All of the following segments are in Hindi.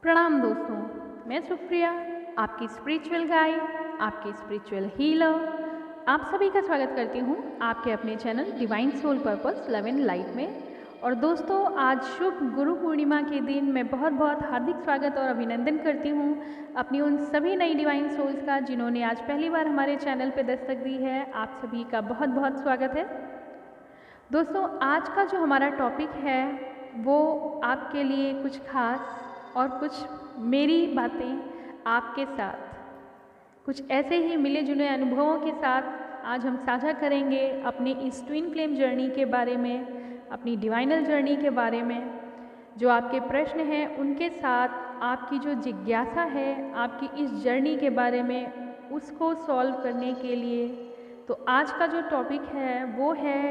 प्रणाम दोस्तों, मैं सुप्रिया, आपकी स्पिरिचुअल गाइड, आपकी स्पिरिचुअल हीलर। आप सभी का स्वागत करती हूँ आपके अपने channel divine soul purpose love and light में। और दोस्तों, आज शुभ गुरु पूर्णिमा के दिन मैं बहुत बहुत हार्दिक स्वागत और अभिनंदन करती हूँ अपनी उन सभी नई डिवाइन सोल्स का जिन्होंने आज पहली बार हमारे चैनल पर दस्तक दी है। आप सभी का बहुत बहुत स्वागत है। दोस्तों, आज का जो हमारा टॉपिक है वो आपके लिए कुछ खास और कुछ मेरी बातें आपके साथ कुछ ऐसे ही मिले जुले अनुभवों के साथ आज हम साझा करेंगे अपनी इस ट्विन फ्लेम जर्नी के बारे में, अपनी डिवाइनल जर्नी के बारे में। जो आपके प्रश्न हैं उनके साथ आपकी जो जिज्ञासा है आपकी इस जर्नी के बारे में, उसको सॉल्व करने के लिए तो आज का जो टॉपिक है वो है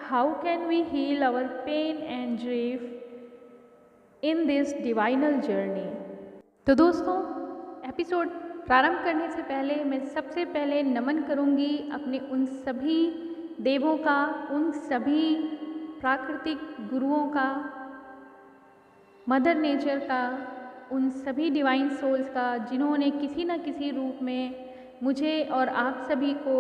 how can we heal our pain and grief in this divinal journey. तो दोस्तों, एपिसोड प्रारंभ करने से पहले मैं सबसे पहले नमन करूंगी अपने उन सभी देवों का, उन सभी प्राकृतिक गुरुओं का, मदर नेचर का, उन सभी डिवाइन सोल्स का जिन्होंने किसी न किसी रूप में मुझे और आप सभी को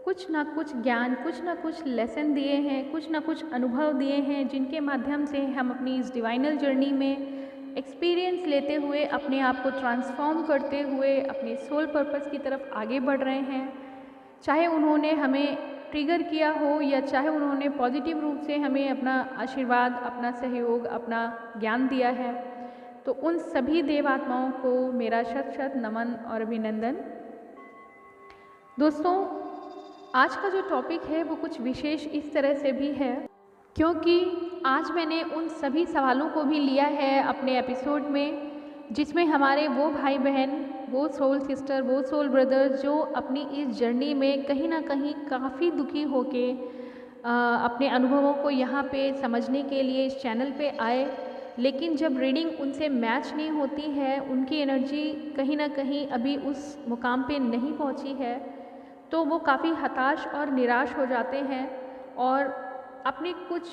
कुछ ना कुछ ज्ञान, कुछ ना कुछ लेसन दिए हैं, कुछ ना कुछ अनुभव दिए हैं, जिनके माध्यम से हम अपनी इस डिवाइनल जर्नी में एक्सपीरियंस लेते हुए अपने आप को ट्रांसफॉर्म करते हुए अपने सोल पर्पस की तरफ आगे बढ़ रहे हैं। चाहे उन्होंने हमें ट्रिगर किया हो या चाहे उन्होंने पॉजिटिव रूप से हमें अपना आशीर्वाद, अपना सहयोग, अपना ज्ञान दिया है, तो उन सभी देव आत्माओं को मेरा शत शत नमन और अभिनंदन। दोस्तों, आज का जो टॉपिक है वो कुछ विशेष इस तरह से भी है क्योंकि आज मैंने उन सभी सवालों को भी लिया है अपने एपिसोड में जिसमें हमारे वो भाई बहन, वो सोल सिस्टर, वो सोल ब्रदर जो अपनी इस जर्नी में कहीं ना कहीं काफ़ी दुखी होके अपने अनुभवों को यहाँ पे समझने के लिए इस चैनल पे आए, लेकिन जब रीडिंग उनसे मैच नहीं होती है, उनकी एनर्जी कहीं ना कहीं अभी उस मुकाम पे नहीं पहुँची है, तो वो काफ़ी हताश और निराश हो जाते हैं और अपने कुछ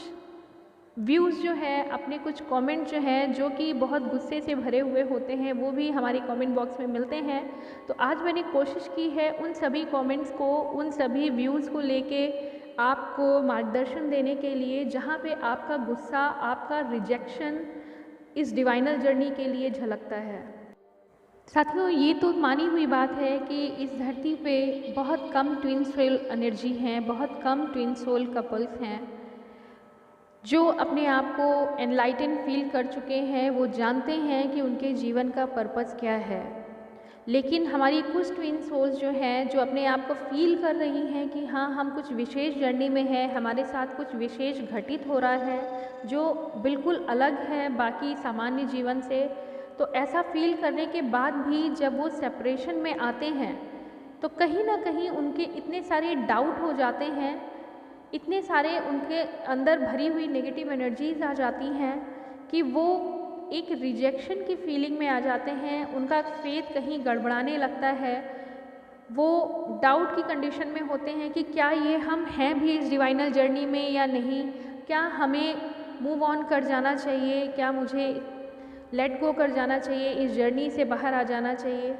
व्यूज़ जो है, अपने कुछ कमेंट जो हैं जो कि बहुत गुस्से से भरे हुए होते हैं, वो भी हमारी कमेंट बॉक्स में मिलते हैं। तो आज मैंने कोशिश की है उन सभी कमेंट्स को, उन सभी व्यूज़ को लेके आपको मार्गदर्शन देने के लिए जहाँ पे आपका गुस्सा, आपका रिजेक्शन इस डिवाइनल जर्नी के लिए झलकता है। साथियों, ये तो मानी हुई बात है कि इस धरती पे बहुत कम ट्विन सोल एनर्जी हैं, बहुत कम ट्विन सोल कपल्स हैं जो अपने आप को एनलाइटन फील कर चुके हैं। वो जानते हैं कि उनके जीवन का पर्पस क्या है, लेकिन हमारी कुछ ट्विन सोल्स जो हैं, जो अपने आप को फील कर रही हैं कि हाँ, हम कुछ विशेष जर्नी में हैं, हमारे साथ कुछ विशेष घटित हो रहा है जो बिल्कुल अलग है बाकी सामान्य जीवन से। तो ऐसा फील करने के बाद भी जब वो सेपरेशन में आते हैं तो कहीं ना कहीं उनके इतने सारे डाउट हो जाते हैं, इतने सारे उनके अंदर भरी हुई नेगेटिव एनर्जीज आ जाती हैं कि वो एक रिजेक्शन की फीलिंग में आ जाते हैं। उनका फेथ कहीं गड़बड़ाने लगता है, वो डाउट की कंडीशन में होते हैं कि क्या ये हम हैं भी इस डिवाइनल जर्नी में या नहीं, क्या हमें मूव ऑन कर जाना चाहिए, क्या मुझे लेट गो कर जाना चाहिए, इस जर्नी से बाहर आ जाना चाहिए।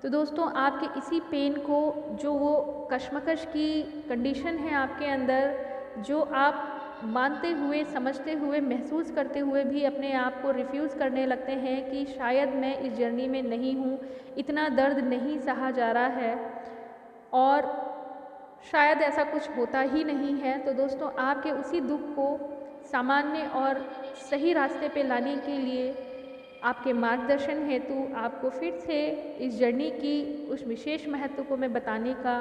तो दोस्तों, आपके इसी पेन को, जो वो कश्मकश की कंडीशन है आपके अंदर, जो आप मानते हुए, समझते हुए, महसूस करते हुए भी अपने आप को रिफ्यूज़ करने लगते हैं कि शायद मैं इस जर्नी में नहीं हूँ, इतना दर्द नहीं सहा जा रहा है और शायद ऐसा कुछ होता ही नहीं है। तो दोस्तों, आपके उसी दुख को सामान्य और सही रास्ते पे लाने के लिए, आपके मार्गदर्शन हेतु आपको फिर से इस जर्नी की उस विशेष महत्व को मैं बताने का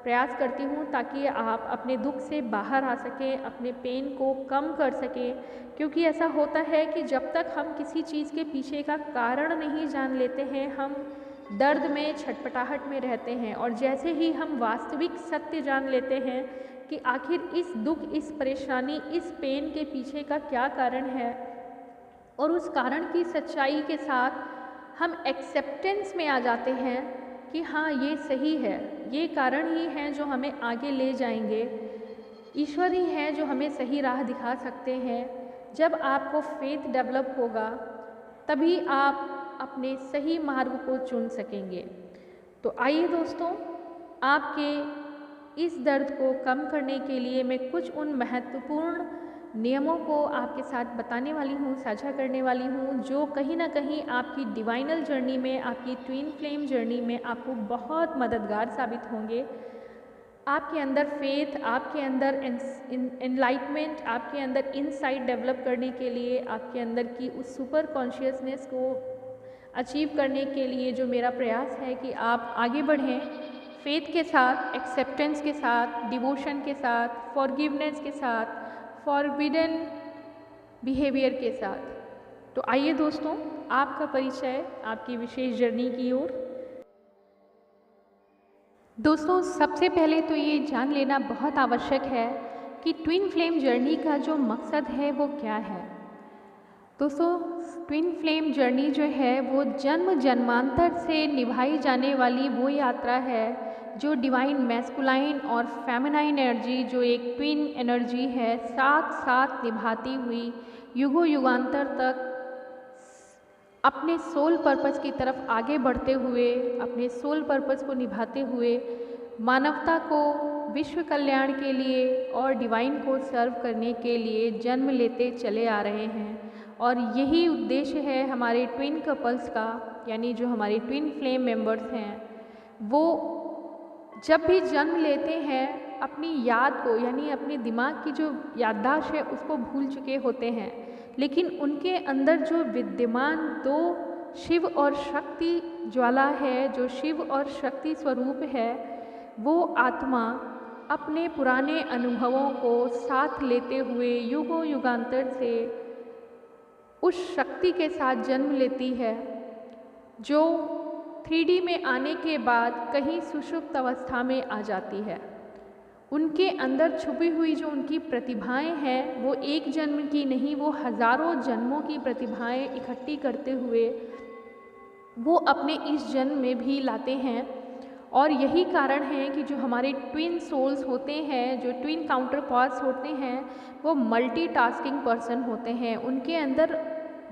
प्रयास करती हूँ ताकि आप अपने दुख से बाहर आ सकें, अपने पेन को कम कर सकें। क्योंकि ऐसा होता है कि जब तक हम किसी चीज़ के पीछे का कारण नहीं जान लेते हैं, हम दर्द में, छटपटाहट में रहते हैं, और जैसे ही हम वास्तविक सत्य जान लेते हैं कि आखिर इस दुख, इस परेशानी, इस पेन के पीछे का क्या कारण है, और उस कारण की सच्चाई के साथ हम एक्सेप्टेंस में आ जाते हैं कि हाँ, ये सही है, ये कारण ही हैं जो हमें आगे ले जाएंगे, ईश्वर ही हैं जो हमें सही राह दिखा सकते हैं। जब आपको फेथ डेवलप होगा तभी आप अपने सही मार्ग को चुन सकेंगे। तो आइए दोस्तों, आपके इस दर्द को कम करने के लिए मैं कुछ उन महत्वपूर्ण नियमों को आपके साथ बताने वाली हूँ, साझा करने वाली हूँ, जो कहीं ना कहीं आपकी डिवाइनल जर्नी में, आपकी ट्विन फ्लेम जर्नी में आपको बहुत मददगार साबित होंगे। आपके अंदर फेथ, आपके अंदर एनलाइटमेंट, आपके अंदर इनसाइट डेवलप करने के लिए, आपके अंदर की उस सुपर कॉन्शियसनेस को अचीव करने के लिए जो मेरा प्रयास है कि आप आगे बढ़ें फेथ के साथ, एक्सेप्टेंस के साथ, डिवोशन के साथ, फॉरगिवनेस के साथ, फॉरबिडन बिहेवियर के साथ। तो आइए दोस्तों, आपका परिचय आपकी विशेष जर्नी की ओर। दोस्तों, सबसे पहले तो ये जान लेना बहुत आवश्यक है कि ट्विन फ्लेम जर्नी का जो मकसद है वो क्या है। दोस्तों, ट्विन फ्लेम जर्नी जो है वो जन्म जन्मांतर से निभाई जाने वाली वो यात्रा है जो डिवाइन मैस्कुलाइन और फेमिनाइन एनर्जी, जो एक ट्विन एनर्जी है, साथ साथ निभाती हुई युगों युगांतर तक अपने सोल पर्पस की तरफ आगे बढ़ते हुए, अपने सोल पर्पस को निभाते हुए मानवता को विश्व कल्याण के लिए और डिवाइन को सर्व करने के लिए जन्म लेते चले आ रहे हैं। और यही उद्देश्य है हमारे ट्विन कपल्स का, यानी जो हमारे ट्विन फ्लेम मेंबर्स हैं, वो जब भी जन्म लेते हैं अपनी याद को, यानी अपने दिमाग की जो याददाश्त है उसको भूल चुके होते हैं, लेकिन उनके अंदर जो विद्यमान दो शिव और शक्ति ज्वाला है, जो शिव और शक्ति स्वरूप है, वो आत्मा अपने पुराने अनुभवों को साथ लेते हुए युगों युगांतर से उस शक्ति के साथ जन्म लेती है, जो 3D में आने के बाद कहीं सुषुप्त अवस्था में आ जाती है। उनके अंदर छुपी हुई जो उनकी प्रतिभाएं हैं वो एक जन्म की नहीं, वो हज़ारों जन्मों की प्रतिभाएं इकट्ठी करते हुए वो अपने इस जन्म में भी लाते हैं। और यही कारण है कि जो हमारे ट्विन सोल्स होते हैं, जो ट्विन काउंटर पार्ट्स होते हैं, वो मल्टीटास्किंग पर्सन होते हैं। उनके अंदर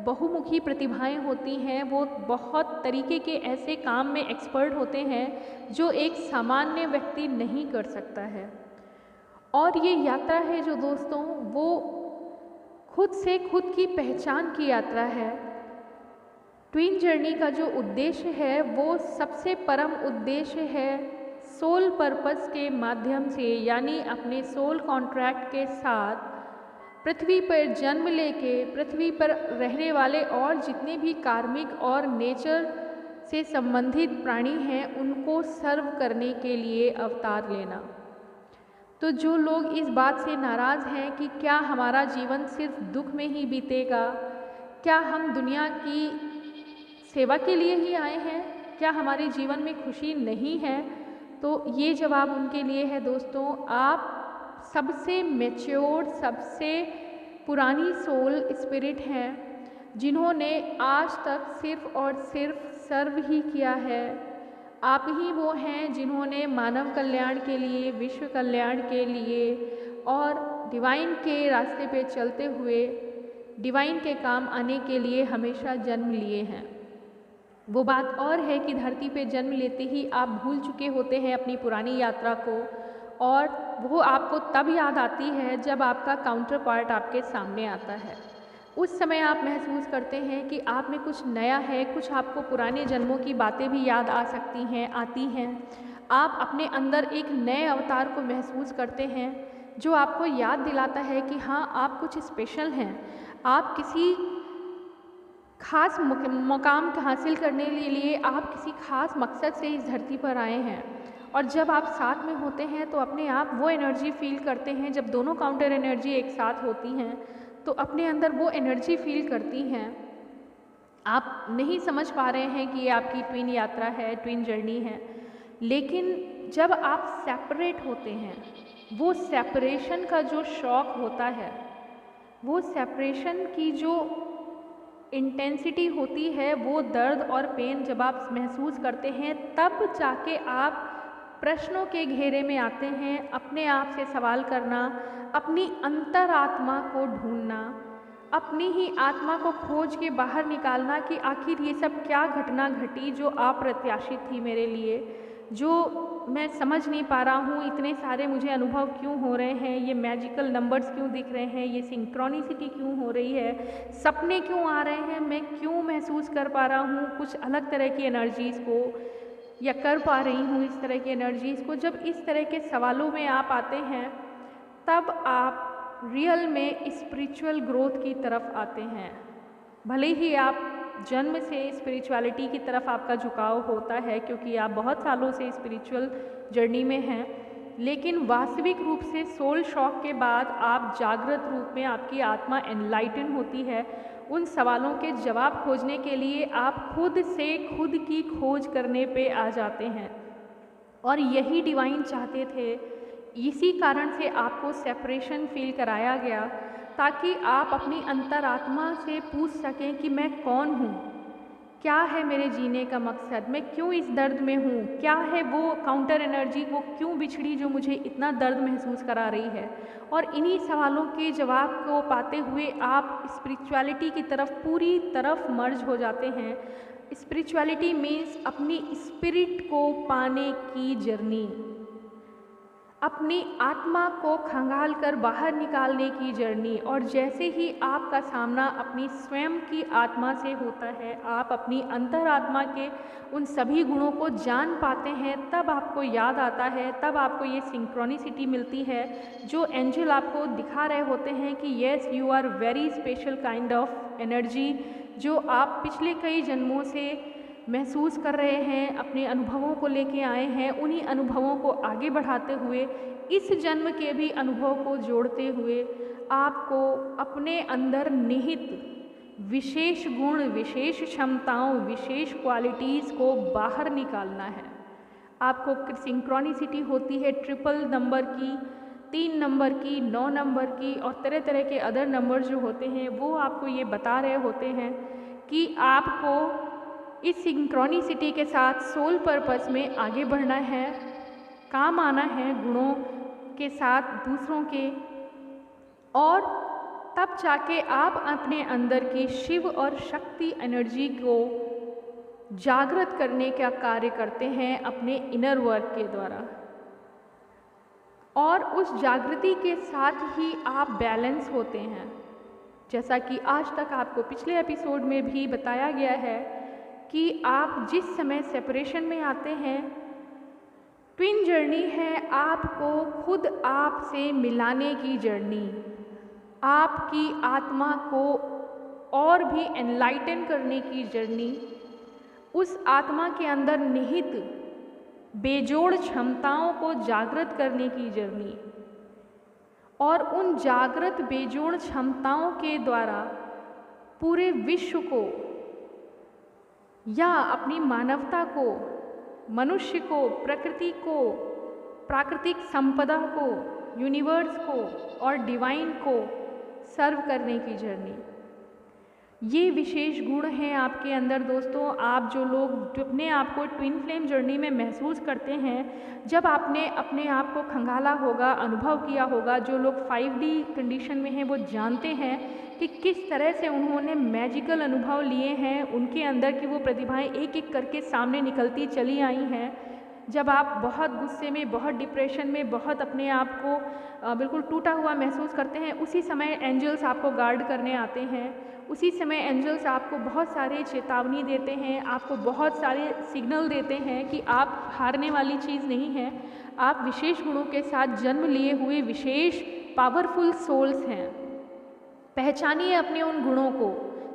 बहुमुखी प्रतिभाएं होती हैं, वो बहुत तरीके के ऐसे काम में एक्सपर्ट होते हैं जो एक सामान्य व्यक्ति नहीं कर सकता है। और ये यात्रा है जो दोस्तों, वो खुद से खुद की पहचान की यात्रा है। ट्विन जर्नी का जो उद्देश्य है वो सबसे परम उद्देश्य है सोल पर्पस के माध्यम से, यानी अपने सोल कॉन्ट्रैक्ट के साथ पृथ्वी पर जन्म लेके पृथ्वी पर रहने वाले और जितने भी कार्मिक और नेचर से संबंधित प्राणी हैं उनको सर्व करने के लिए अवतार लेना। तो जो लोग इस बात से नाराज़ हैं कि क्या हमारा जीवन सिर्फ दुख में ही बीतेगा, क्या हम दुनिया की सेवा के लिए ही आए हैं, क्या हमारे जीवन में खुशी नहीं है, तो ये जवाब उनके लिए है दोस्तों। आप सबसे मैच्योर, सबसे पुरानी सोल स्पिरिट हैं जिन्होंने आज तक सिर्फ और सिर्फ सर्व ही किया है। आप ही वो हैं जिन्होंने मानव कल्याण के लिए, विश्व कल्याण के लिए और डिवाइन के रास्ते पे चलते हुए डिवाइन के काम आने के लिए हमेशा जन्म लिए हैं। वो बात और है कि धरती पे जन्म लेते ही आप भूल चुके होते हैं अपनी पुरानी यात्रा को, और वो आपको तब याद आती है जब आपका काउंटर पार्ट आपके सामने आता है। उस समय आप महसूस करते हैं कि आप में कुछ नया है, कुछ आपको पुराने जन्मों की बातें भी याद आ सकती हैं, आती हैं। आप अपने अंदर एक नए अवतार को महसूस करते हैं जो आपको याद दिलाता है कि हाँ, आप कुछ स्पेशल हैं, आप किसी खास मुकाम हासिल करने के लिए आप किसी खास मकसद से इस धरती पर आए हैं। और जब आप साथ में होते हैं तो अपने आप वो एनर्जी फील करते हैं। जब दोनों काउंटर एनर्जी एक साथ होती हैं तो अपने अंदर वो एनर्जी फील करती हैं। आप नहीं समझ पा रहे हैं कि ये आपकी ट्विन यात्रा है, ट्विन जर्नी है, लेकिन जब आप सेपरेट होते हैं, वो सेपरेशन का जो शॉक होता है, वो सेपरेशन की जो इंटेंसिटी होती है, वो दर्द और पेन जब आप महसूस करते हैं, तब जाके आप प्रश्नों के घेरे में आते हैं। अपने आप से सवाल करना, अपनी अंतरात्मा को ढूंढना, अपनी ही आत्मा को खोज के बाहर निकालना कि आखिर ये सब क्या घटना घटी जो अप्रत्याशित थी मेरे लिए, जो मैं समझ नहीं पा रहा हूँ, इतने सारे मुझे अनुभव क्यों हो रहे हैं, ये मैजिकल नंबर्स क्यों दिख रहे हैं, ये सिंक्रोनिसिटी क्यों हो रही है, सपने क्यों आ रहे हैं, मैं क्यों महसूस कर पा रहा हूँ कुछ अलग तरह की एनर्जीज़ को, या कर पा रही हूँ इस तरह की एनर्जीज़ को। जब इस तरह के सवालों में आप आते हैं तब आप रियल में स्पिरिचुअल ग्रोथ की तरफ आते हैं। भले ही आप जन्म से स्पिरिचुअलिटी की तरफ आपका झुकाव होता है क्योंकि आप बहुत सालों से स्पिरिचुअल जर्नी में हैं, लेकिन वास्तविक रूप से सोल शॉक के बाद आप जागृत रूप में आपकी आत्मा एनलाइटन होती है। उन सवालों के जवाब खोजने के लिए आप खुद से खुद की खोज करने पे आ जाते हैं, और यही डिवाइन चाहते थे। इसी कारण से आपको सेपरेशन फील कराया गया ताकि आप अपनी अंतरात्मा से पूछ सकें कि मैं कौन हूँ, क्या है मेरे जीने का मकसद, मैं क्यों इस दर्द में हूँ, क्या है वो काउंटर एनर्जी वो क्यों बिछड़ी जो मुझे इतना दर्द महसूस करा रही है। और इन्हीं सवालों के जवाब को पाते हुए आप स्पिरिचुअलिटी की तरफ पूरी तरफ मर्ज हो जाते हैं। स्पिरिचुअलिटी मीन्स अपनी स्पिरिट को पाने की जर्नी, अपनी आत्मा को खंगाल कर बाहर निकालने की जर्नी। और जैसे ही आपका सामना अपनी स्वयं की आत्मा से होता है, आप अपनी अंतरात्मा के उन सभी गुणों को जान पाते हैं, तब आपको याद आता है, तब आपको ये सिंक्रोनिसिटी मिलती है जो एंजल आपको दिखा रहे होते हैं कि yes you are very special kind of energy, जो आप पिछले कई जन्मों से महसूस कर रहे हैं, अपने अनुभवों को लेके आए हैं। उन्हीं अनुभवों को आगे बढ़ाते हुए, इस जन्म के भी अनुभव को जोड़ते हुए आपको अपने अंदर निहित विशेष गुण, विशेष क्षमताओं, विशेष क्वालिटीज़ को बाहर निकालना है। आपको सिंक्रोनिसिटी होती है ट्रिपल नंबर की, 3 नंबर की, 9 नंबर की, और तरह तरह के अदर नंबर जो होते हैं वो आपको ये बता रहे होते हैं कि आपको इस सिंक्रोनिसिटी के साथ सोल पर्पस में आगे बढ़ना है, काम आना है गुणों के साथ दूसरों के, और तब जाके आप अपने अंदर की शिव और शक्ति एनर्जी को जागृत करने का कार्य करते हैं अपने इनर वर्क के द्वारा। और उस जागृति के साथ ही आप बैलेंस होते हैं। जैसा कि आज तक आपको पिछले एपिसोड में भी बताया गया है कि आप जिस समय सेपरेशन में आते हैं, ट्विन जर्नी है आपको खुद आप से मिलाने की जर्नी, आपकी आत्मा को और भी एनलाइटन करने की जर्नी, उस आत्मा के अंदर निहित बेजोड़ क्षमताओं को जागृत करने की जर्नी, और उन जागृत बेजोड़ क्षमताओं के द्वारा पूरे विश्व को या अपनी मानवता को, मनुष्य को, प्रकृति को, प्राकृतिक संपदा को, यूनिवर्स को और डिवाइन को सर्व करने की जर्नी। ये विशेष गुण हैं आपके अंदर दोस्तों। आप जो लोग अपने आप को ट्विन फ्लेम जर्नी में महसूस करते हैं, जब आपने अपने आप को खंगाला होगा, अनुभव किया होगा, जो लोग 5D कंडीशन में हैं वो जानते हैं कि किस तरह से उन्होंने मैजिकल अनुभव लिए हैं, उनके अंदर की वो प्रतिभाएं एक एक करके सामने निकलती चली आई हैं। जब आप बहुत गुस्से में, बहुत डिप्रेशन में, बहुत अपने आप को बिल्कुल टूटा हुआ महसूस करते हैं, उसी समय एंजल्स आपको गार्ड करने आते हैं। उसी समय एंजल्स आपको बहुत सारे चेतावनी देते हैं, आपको बहुत सारे सिग्नल देते हैं कि आप हारने वाली चीज़ नहीं है, आप विशेष गुणों के साथ जन्म लिए हुए विशेष पावरफुल सोल्स हैं। पहचानिए अपने उन गुणों को,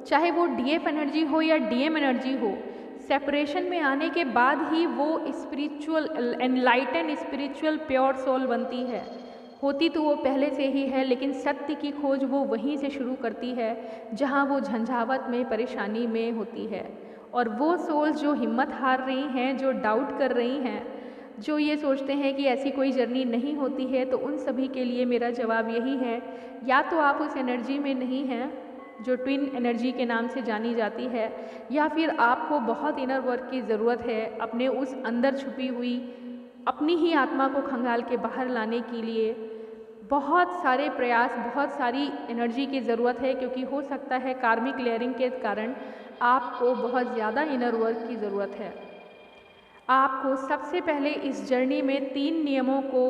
चाहे वो DF एनर्जी हो या DM एनर्जी हो। सेपरेशन में आने के बाद ही वो spiritual enlighten spiritual pure soul बनती है। होती तो वो पहले से ही है, लेकिन सत्य की खोज वो वहीं से शुरू करती है जहाँ वो झंझावत में, परेशानी में होती है। और वो सोल्स जो हिम्मत हार रही हैं, जो डाउट कर रही हैं, जो ये सोचते हैं कि ऐसी कोई जर्नी नहीं होती है, तो उन सभी के लिए मेरा जवाब यही है, या तो आप उस एनर्जी में नहीं हैं जो ट्विन एनर्जी के नाम से जानी जाती है, या फिर आपको बहुत इनर वर्क की ज़रूरत है अपने उस अंदर छुपी हुई अपनी ही आत्मा को खंगाल के बाहर लाने के लिए। बहुत सारे प्रयास, बहुत सारी एनर्जी की ज़रूरत है, क्योंकि हो सकता है कार्मिक लेयरिंग के कारण आपको बहुत ज़्यादा इनर वर्क की ज़रूरत है। आपको सबसे पहले इस जर्नी में 3 नियमों को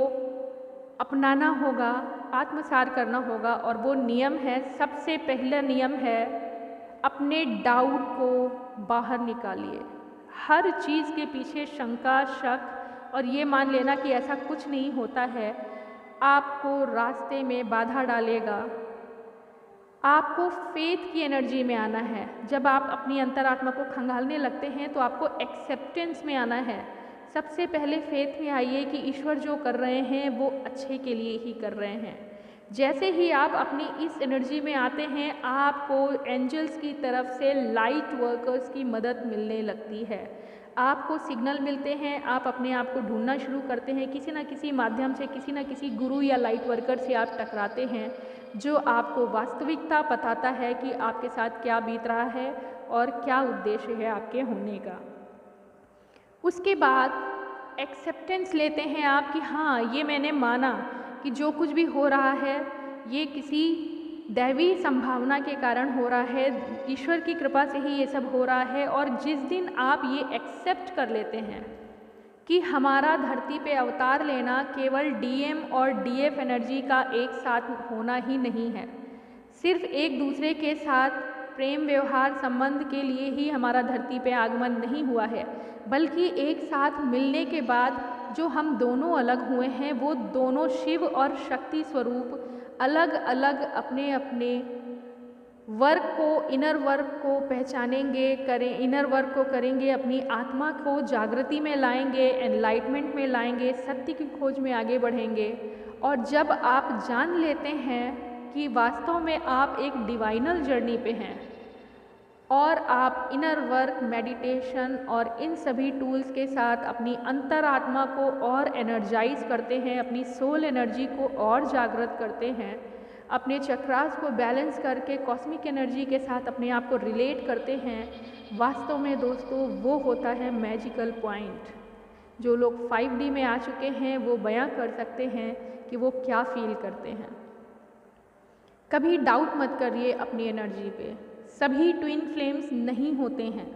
अपनाना होगा, आत्मसात करना होगा, और वो नियम है, सबसे पहला नियम है अपने डाउट को बाहर निकालिए। हर चीज़ के पीछे शंका, शक और ये मान लेना कि ऐसा कुछ नहीं होता है, आपको रास्ते में बाधा डालेगा। आपको फेथ की एनर्जी में आना है। जब आप अपनी अंतरात्मा को खंगालने लगते हैं तो आपको एक्सेप्टेंस में आना है। सबसे पहले फेथ में आइए कि ईश्वर जो कर रहे हैं वो अच्छे के लिए ही कर रहे हैं। जैसे ही आप अपनी इस एनर्जी में आते हैं, आपको एंजल्स की तरफ से लाइट वर्कर्स की मदद मिलने लगती है। आपको सिग्नल मिलते हैं, आप अपने आप को ढूंढना शुरू करते हैं, किसी न किसी माध्यम से, किसी न किसी गुरु या लाइट वर्कर से आप टकराते हैं, जो आपको वास्तविकता बताता है कि आपके साथ क्या बीत रहा है और क्या उद्देश्य है आपके होने का। उसके बाद एक्सेप्टेंस लेते हैं आप कि हाँ, ये मैंने माना कि जो कुछ भी हो रहा है ये किसी दैवी संभावना के कारण हो रहा है, ईश्वर की कृपा से ही ये सब हो रहा है। और जिस दिन आप ये एक्सेप्ट कर लेते हैं कि हमारा धरती पे अवतार लेना केवल डीएम और डीएफ एनर्जी का एक साथ होना ही नहीं है, सिर्फ एक दूसरे के साथ प्रेम व्यवहार संबंध के लिए ही हमारा धरती पे आगमन नहीं हुआ है, बल्कि एक साथ मिलने के बाद जो हम दोनों अलग हुए हैं, वो दोनों शिव और शक्ति स्वरूप अलग अलग अपने अपने वर्क को, इनर वर्क को पहचानेंगे, इनर वर्क को करेंगे, अपनी आत्मा को जागृति में लाएंगे, एनलाइटमेंट में लाएंगे, सत्य की खोज में आगे बढ़ेंगे। और जब आप जान लेते हैं कि वास्तव में आप एक डिवाइनल जर्नी पे हैं और आप इनर वर्क, मेडिटेशन और इन सभी टूल्स के साथ अपनी अंतरात्मा को और एनर्जाइज करते हैं, अपनी सोल एनर्जी को और जागृत करते हैं, अपने चक्रास को बैलेंस करके कॉस्मिक एनर्जी के साथ अपने आप को रिलेट करते हैं, वास्तव में दोस्तों वो होता है मैजिकल पॉइंट। जो लोग 5D में आ चुके हैं वो बयां कर सकते हैं कि वो क्या फील करते हैं। कभी डाउट मत करिए अपनी एनर्जी पे। सभी ट्विन फ्लेम्स नहीं होते हैं,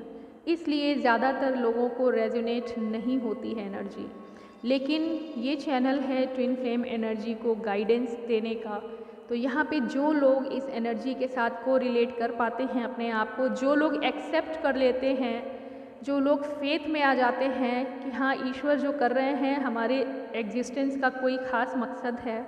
इसलिए ज़्यादातर लोगों को रेजोनेट नहीं होती है एनर्जी। लेकिन ये चैनल है ट्विन फ्लेम एनर्जी को गाइडेंस देने का, तो यहाँ पे जो लोग इस एनर्जी के साथ को रिलेट कर पाते हैं अपने आप को, जो लोग एक्सेप्ट कर लेते हैं, जो लोग फेथ में आ जाते हैं कि हाँ, ईश्वर जो कर रहे हैं हमारे एग्जिस्टेंस का कोई ख़ास मकसद है,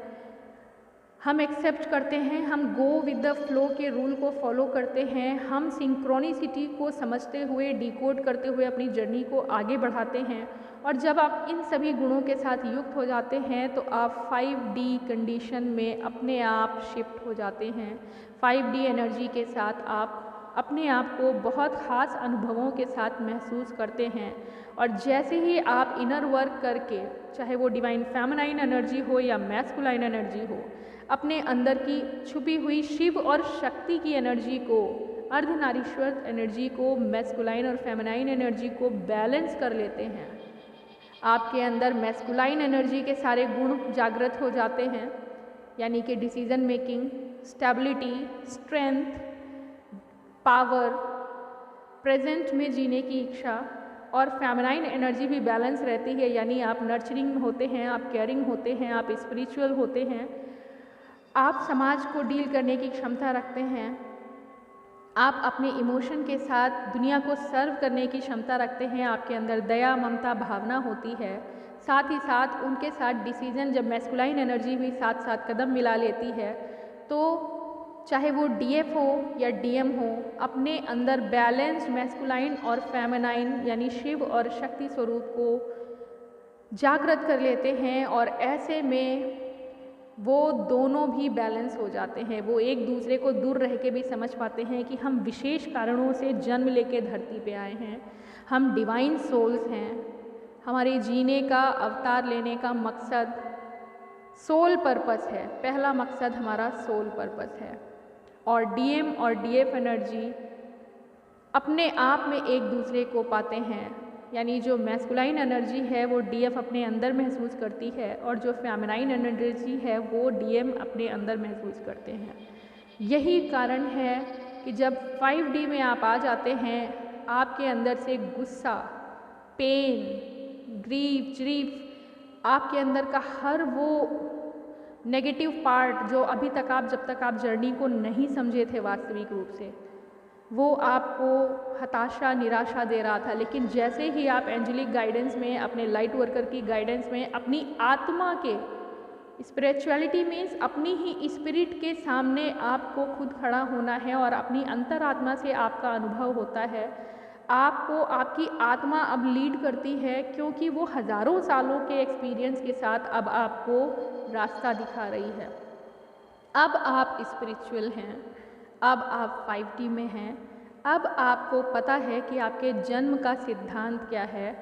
हम एक्सेप्ट करते हैं, हम गो विद द फ्लो के रूल को फॉलो करते हैं, हम सिंक्रोनिसिटी को समझते हुए, डिकोड करते हुए अपनी जर्नी को आगे बढ़ाते हैं। और जब आप इन सभी गुणों के साथ युक्त हो जाते हैं तो आप 5D कंडीशन में अपने आप शिफ्ट हो जाते हैं। 5D एनर्जी के साथ आप अपने आप को बहुत ख़ास अनुभवों के साथ महसूस करते हैं। और जैसे ही आप इनर वर्क करके, चाहे वो डिवाइन फेमिनाइन एनर्जी हो या मैस्कुलाइन एनर्जी हो, अपने अंदर की छुपी हुई शिव और शक्ति की एनर्जी को, अर्धनारीश्वर एनर्जी को, मैस्कुलाइन और फेमिनाइन एनर्जी को बैलेंस कर लेते हैं, आपके अंदर मैस्कुलाइन एनर्जी के सारे गुण जागृत हो जाते हैं, यानी कि decision making, stability, strength, power, present में जीने की इच्छा। और फेमिनाइन एनर्जी भी बैलेंस रहती है, यानी आप नर्चरिंग होते हैं, आप केयरिंग होते हैं, आप स्पिरिचुअल होते हैं, आप समाज को डील करने की क्षमता रखते हैं, आप अपने इमोशन के साथ दुनिया को सर्व करने की क्षमता रखते हैं, आपके अंदर दया, ममता भावना होती है। साथ ही साथ उनके साथ डिसीजन, जब मैस्कुलाइन एनर्जी भी साथ साथ कदम मिला लेती है, तो चाहे वो डीएफ हो या डीएम हो, अपने अंदर बैलेंस्ड मैस्कुलाइन और फेमिनाइन यानी शिव और शक्ति स्वरूप को जागृत कर लेते हैं। और ऐसे में वो दोनों भी बैलेंस हो जाते हैं, वो एक दूसरे को दूर रह के भी समझ पाते हैं कि हम विशेष कारणों से जन्म लेके धरती पे आए हैं, हम डिवाइन सोल्स हैं, हमारे जीने का, अवतार लेने का मकसद सोल पर्पस है, पहला मकसद हमारा सोल पर्पस है। और डीएम और डीएफ एनर्जी अपने आप में एक दूसरे को पाते हैं, यानी जो मैस्कुलाइन एनर्जी है वो डीएफ अपने अंदर महसूस करती है और जो फेमिनाइन एनर्जी है वो डीएम अपने अंदर महसूस करते हैं। यही कारण है कि जब 5D में आप आ जाते हैं, आपके अंदर से गुस्सा, पेन, ग्रीफ, चिरीफ, आपके अंदर का हर वो नेगेटिव पार्ट जो अभी तक जब तक आप जर्नी को नहीं समझे थे वास्तविक रूप से, वो आपको हताशा, निराशा दे रहा था। लेकिन जैसे ही आप एंजेलिक गाइडेंस में, अपने लाइट वर्कर की गाइडेंस में, अपनी आत्मा के, स्पिरिचुअलिटी मीन्स अपनी ही स्पिरिट के सामने आपको खुद खड़ा होना है और अपनी अंतरात्मा से आपका अनुभव होता है। आपको आपकी आत्मा अब लीड करती है, क्योंकि वो हज़ारों सालों के एक्सपीरियंस के साथ अब आपको रास्ता दिखा रही है। अब आप स्पिरिचुअल हैं, अब आप 5D में हैं, अब आपको पता है कि आपके जन्म का सिद्धांत क्या है।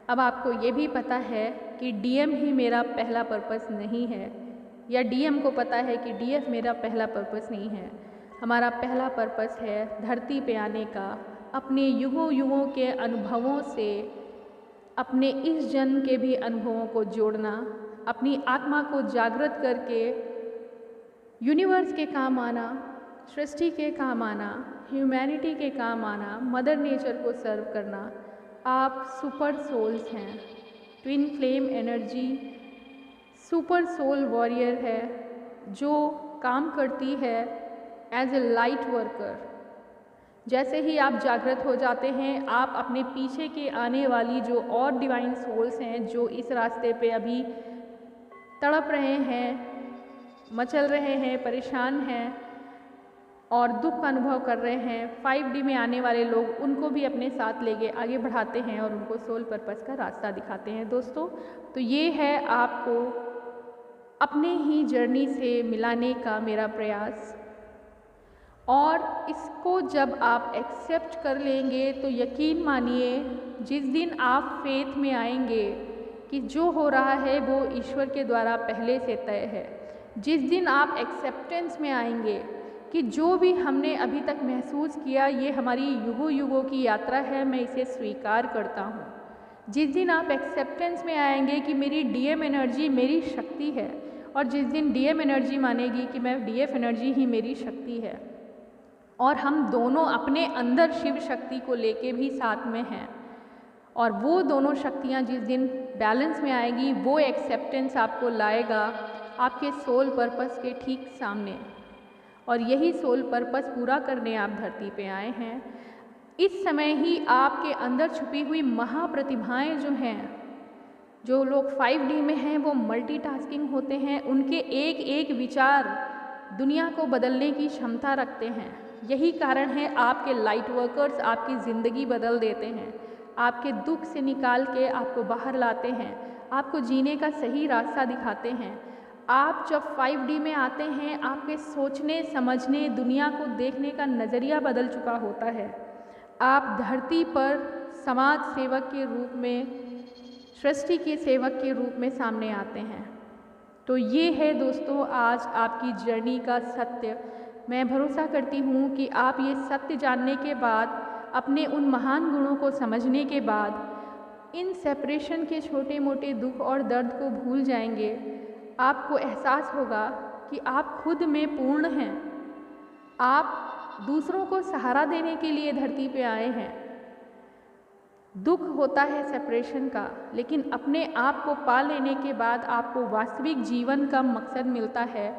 अब आपको ये भी पता है कि डीएम ही मेरा पहला पर्पस नहीं है, या डीएम को पता है कि डीएफ मेरा पहला पर्पस नहीं है। हमारा पहला पर्पस है धरती पे आने का, अपने युगों युगों के अनुभवों से अपने इस जन्म के भी अनुभवों को जोड़ना, अपनी आत्मा को जागृत करके यूनिवर्स के काम आना, सृष्टि के काम आना, ह्यूमैनिटी के काम आना, मदर नेचर को सर्व करना। आप सुपर सोल्स हैं। Twin flame energy super soul warrior है जो काम करती है एज ए लाइट वर्कर। जैसे ही आप जागृत हो जाते हैं, आप अपने पीछे के आने वाली जो और डिवाइन सोल्स हैं, जो इस रास्ते पे अभी तड़प रहे हैं, मचल रहे हैं, परेशान हैं और दुख का अनुभव कर रहे हैं, 5D में आने वाले लोग, उनको भी अपने साथ लेके आगे बढ़ाते हैं और उनको सोल पर्पस का रास्ता दिखाते हैं। दोस्तों, तो ये है आपको अपने ही जर्नी से मिलाने का मेरा प्रयास, और इसको जब आप एक्सेप्ट कर लेंगे तो यकीन मानिए, जिस दिन आप फेथ में आएंगे कि जो हो रहा है वो ईश्वर के द्वारा पहले से तय है, जिस दिन आप एक्सेप्टेंस में आएंगे कि जो भी हमने अभी तक महसूस किया ये हमारी युगों युगों की यात्रा है, मैं इसे स्वीकार करता हूँ, जिस दिन आप एक्सेप्टेंस में आएंगे कि मेरी डीएम एनर्जी मेरी शक्ति है, और जिस दिन डीएम एनर्जी मानेगी कि मैं डीएफ एनर्जी ही मेरी शक्ति है, और हम दोनों अपने अंदर शिव शक्ति को लेके भी साथ में हैं, और वो दोनों शक्तियाँ जिस दिन बैलेंस में आएगी, वो एक्सेप्टेंस आपको लाएगा आपके सोल पर्पस के ठीक सामने। और यही सोल पर्पस पूरा करने आप धरती पे आए हैं। इस समय ही आपके अंदर छुपी हुई महाप्रतिभाएं जो हैं, जो लोग 5D में हैं, वो मल्टीटास्किंग होते हैं, उनके एक एक विचार दुनिया को बदलने की क्षमता रखते हैं। यही कारण है आपके लाइट वर्कर्स आपकी ज़िंदगी बदल देते हैं, आपके दुख से निकाल के आपको बाहर लाते हैं, आपको जीने का सही रास्ता दिखाते हैं। आप जब 5D में आते हैं, आपके सोचने, समझने, दुनिया को देखने का नज़रिया बदल चुका होता है। आप धरती पर समाज सेवक के रूप में, सृष्टि के सेवक के रूप में सामने आते हैं। तो ये है दोस्तों आज आपकी जर्नी का सत्य। मैं भरोसा करती हूँ कि आप ये सत्य जानने के बाद, अपने उन महान गुणों को समझने के बाद, इन सेपरेशन के छोटे मोटे दुख और दर्द को भूल जाएंगे। आपको एहसास होगा कि आप खुद में पूर्ण हैं। आप दूसरों को सहारा देने के लिए धरती पे आए हैं। दुख होता है सेपरेशन का, लेकिन अपने आप को पा लेने के बाद आपको वास्तविक जीवन का मकसद मिलता है,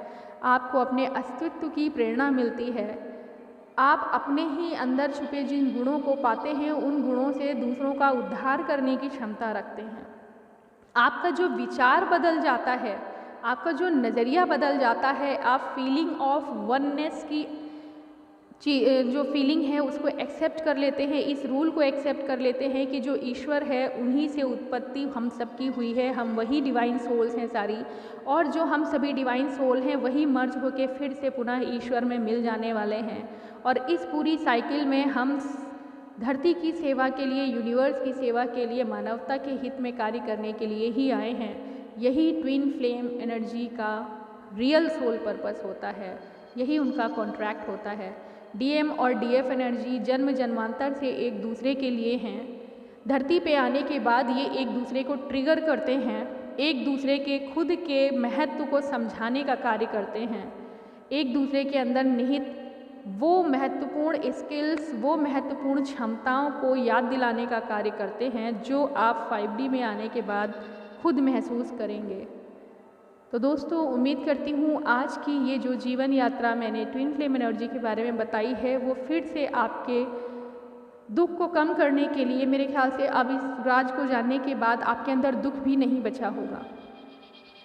आपको अपने अस्तित्व की प्रेरणा मिलती है। आप अपने ही अंदर छुपे जिन गुणों को पाते हैं, उन गुणों से दूसरों का उद्धार करने की क्षमता रखते हैं। आपका जो विचार बदल जाता है, आपका जो नज़रिया बदल जाता है, आप फीलिंग ऑफ वननेस की जो फीलिंग है उसको एक्सेप्ट कर लेते हैं, इस रूल को एक्सेप्ट कर लेते हैं कि जो ईश्वर है उन्हीं से उत्पत्ति हम सबकी हुई है, हम वही डिवाइन सोल्स हैं सारी, और जो हम सभी डिवाइन सोल हैं वही मर्ज होके फिर से पुनः ईश्वर में मिल जाने वाले हैं। और इस पूरी साइकिल में हम धरती की सेवा के लिए, यूनिवर्स की सेवा के लिए, मानवता के हित में कार्य करने के लिए ही आए हैं। यही ट्विन फ्लेम एनर्जी का रियल सोल पर्पस होता है, यही उनका कॉन्ट्रैक्ट होता है। डीएम और डीएफ एनर्जी जन्म जन्मांतर से एक दूसरे के लिए हैं। धरती पे आने के बाद ये एक दूसरे को ट्रिगर करते हैं, एक दूसरे के खुद के महत्व को समझाने का कार्य करते हैं, एक दूसरे के अंदर निहित वो महत्वपूर्ण स्किल्स, वो महत्वपूर्ण क्षमताओं को याद दिलाने का कार्य करते हैं जो आप 5D में आने के बाद खुद महसूस करेंगे। तो दोस्तों, उम्मीद करती हूँ आज की ये जो जीवन यात्रा मैंने ट्विन फ्लेम एनर्जी के बारे में बताई है वो फिर से आपके दुख को कम करने के लिए, मेरे ख्याल से अब इस राज को जानने के बाद आपके अंदर दुख भी नहीं बचा होगा।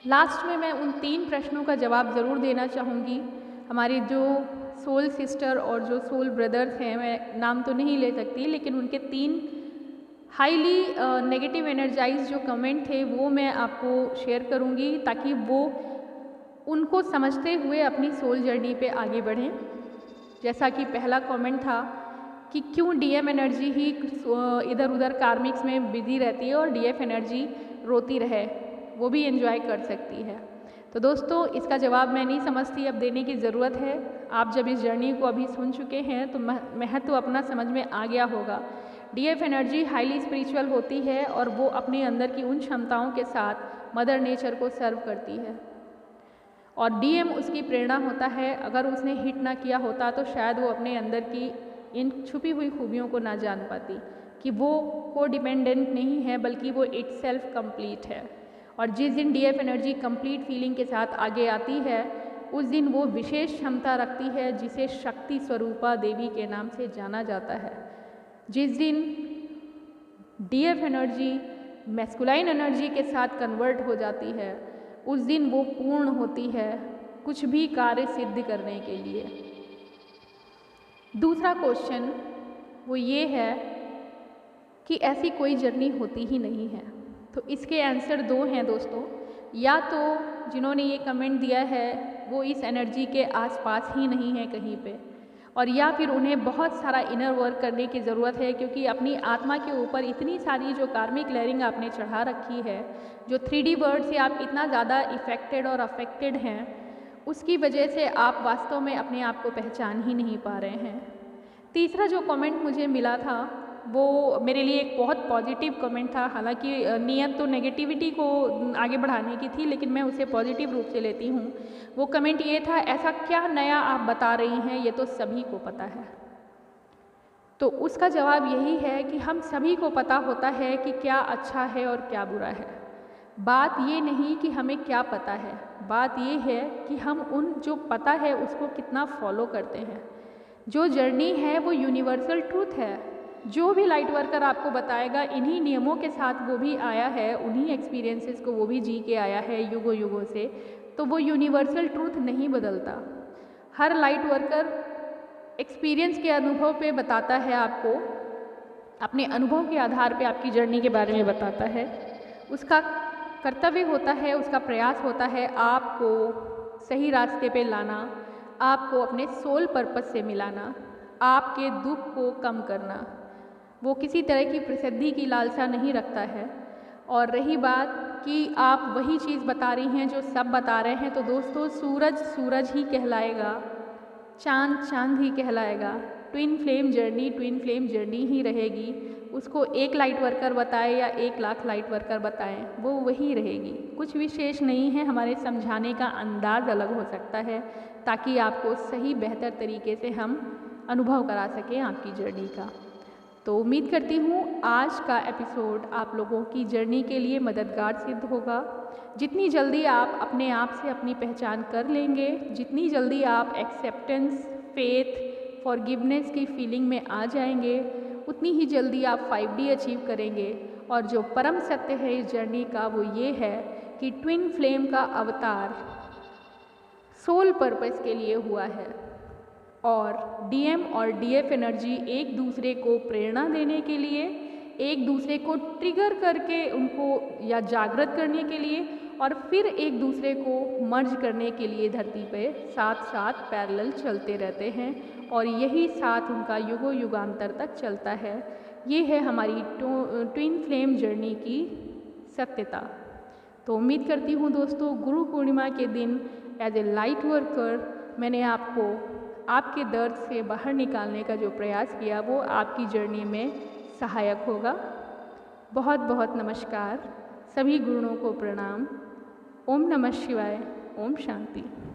लास्ट में मैं उन 3 प्रश्नों का जवाब ज़रूर देना चाहूँगी। हमारी जो सोल सिस्टर और जो सोल ब्रदर्स हैं, मैं नाम तो नहीं ले सकती, लेकिन उनके 3 हाईली नेगेटिव एनर्जाइज जो कमेंट थे वो मैं आपको शेयर करूँगी ताकि वो उनको समझते हुए अपनी सोल जर्नी पे आगे बढ़ें। जैसा कि पहला कमेंट था कि क्यों डीएम एनर्जी ही इधर उधर कार्मिक्स में बिजी रहती है और डीएफ एनर्जी रोती रहे, वो भी एंजॉय कर सकती है। तो दोस्तों, इसका जवाब मैं नहीं समझती अब देने की ज़रूरत है। आप जब इस जर्नी को अभी सुन चुके हैं तो महत्व अपना समझ में आ गया होगा। डीएफ एनर्जी हाईली स्पिरिचुअल होती है और वो अपने अंदर की उन क्षमताओं के साथ मदर नेचर को सर्व करती है और डीएम उसकी प्रेरणा होता है। अगर उसने हिट ना किया होता तो शायद वो अपने अंदर की इन छुपी हुई खूबियों को ना जान पाती कि वो को डिपेंडेंट नहीं है बल्कि वो इटसेल्फ कंप्लीट है। और जिस दिन डीएफ एनर्जी कंप्लीट फीलिंग के साथ आगे आती है उस दिन वो विशेष क्षमता रखती है जिसे शक्ति स्वरूपा देवी के नाम से जाना जाता है। जिस दिन डीएफ एनर्जी मैस्कुलाइन एनर्जी के साथ कन्वर्ट हो जाती है उस दिन वो पूर्ण होती है कुछ भी कार्य सिद्ध करने के लिए। दूसरा क्वेश्चन वो ये है कि ऐसी कोई जर्नी होती ही नहीं है। तो इसके आंसर 2 हैं दोस्तों। या तो जिन्होंने ये कमेंट दिया है वो इस एनर्जी के आसपास ही नहीं है कहीं पे, और या फिर उन्हें बहुत सारा इनर वर्क करने की ज़रूरत है क्योंकि अपनी आत्मा के ऊपर इतनी सारी जो कार्मिक लेयरिंग आपने चढ़ा रखी है, जो 3D वर्ल्ड से आप इतना ज़्यादा इफ़ेक्टेड और अफेक्टेड हैं, उसकी वजह से आप वास्तव में अपने आप को पहचान ही नहीं पा रहे हैं। तीसरा जो कमेंट मुझे मिला था वो मेरे लिए एक बहुत पॉजिटिव कमेंट था। हालांकि नियत तो नेगेटिविटी को आगे बढ़ाने की थी, लेकिन मैं उसे पॉजिटिव रूप से लेती हूँ। वो कमेंट ये था, ऐसा क्या नया आप बता रही हैं, ये तो सभी को पता है। तो उसका जवाब यही है कि हम सभी को पता होता है कि क्या अच्छा है और क्या बुरा है। बात ये नहीं कि हमें क्या पता है, बात ये है कि हम उन जो पता है उसको कितना फॉलो करते हैं। जो जर्नी है वो यूनिवर्सल ट्रूथ है। जो भी लाइट वर्कर आपको बताएगा इन्हीं नियमों के साथ वो भी आया है, उन्हीं एक्सपीरियंसेस को वो भी जी के आया है युगों युगों से, तो वो यूनिवर्सल ट्रूथ नहीं बदलता। हर लाइट वर्कर एक्सपीरियंस के अनुभव पे बताता है आपको, अपने अनुभव के आधार पे आपकी जर्नी के बारे में बताता है। उसका कर्तव्य होता है, उसका प्रयास होता है आपको सही रास्ते पे लाना, आपको अपने सोल पर्पस से मिलाना, आपके दुख को कम करना। वो किसी तरह की प्रसिद्धि की लालसा नहीं रखता है। और रही बात कि आप वही चीज़ बता रही हैं जो सब बता रहे हैं, तो दोस्तों सूरज सूरज ही कहलाएगा, चांद चांद ही कहलाएगा। ट्विन फ्लेम जर्नी ही रहेगी। उसको एक लाइट वर्कर बताए या 1 लाख लाइट वर्कर बताएं, वो वही रहेगी। कुछ विशेष नहीं है, हमारे समझाने का अंदाज़ अलग हो सकता है ताकि आपको सही बेहतर तरीके से हम अनुभव करा सकें आपकी जर्नी का। तो उम्मीद करती हूँ आज का एपिसोड आप लोगों की जर्नी के लिए मददगार सिद्ध होगा। जितनी जल्दी आप अपने आप से अपनी पहचान कर लेंगे, जितनी जल्दी आप एक्सेप्टेंस, फेथ, फॉरगिवनेस की फीलिंग में आ जाएंगे, उतनी ही जल्दी आप 5D अचीव करेंगे। और जो परम सत्य है इस जर्नी का वो ये है कि ट्विन फ्लेम का अवतार सोल पर्पस के लिए हुआ है और डीएम और डीएफ एनर्जी एक दूसरे को प्रेरणा देने के लिए, एक दूसरे को ट्रिगर करके उनको या जागृत करने के लिए और फिर एक दूसरे को मर्ज करने के लिए धरती पे साथ साथ पैरेलल चलते रहते हैं और यही साथ उनका युगों युगांतर तक चलता है। ये है हमारी ट्विन फ्लेम जर्नी की सत्यता। तो उम्मीद करती हूँ दोस्तों, गुरु पूर्णिमा के दिन एज ए लाइट वर्कर मैंने आपको आपके दर्द से बाहर निकालने का जो प्रयास किया वो आपकी जर्नी में सहायक होगा। बहुत बहुत नमस्कार। सभी गुरुओं को प्रणाम। ओम नमः शिवाय। ओम शांति।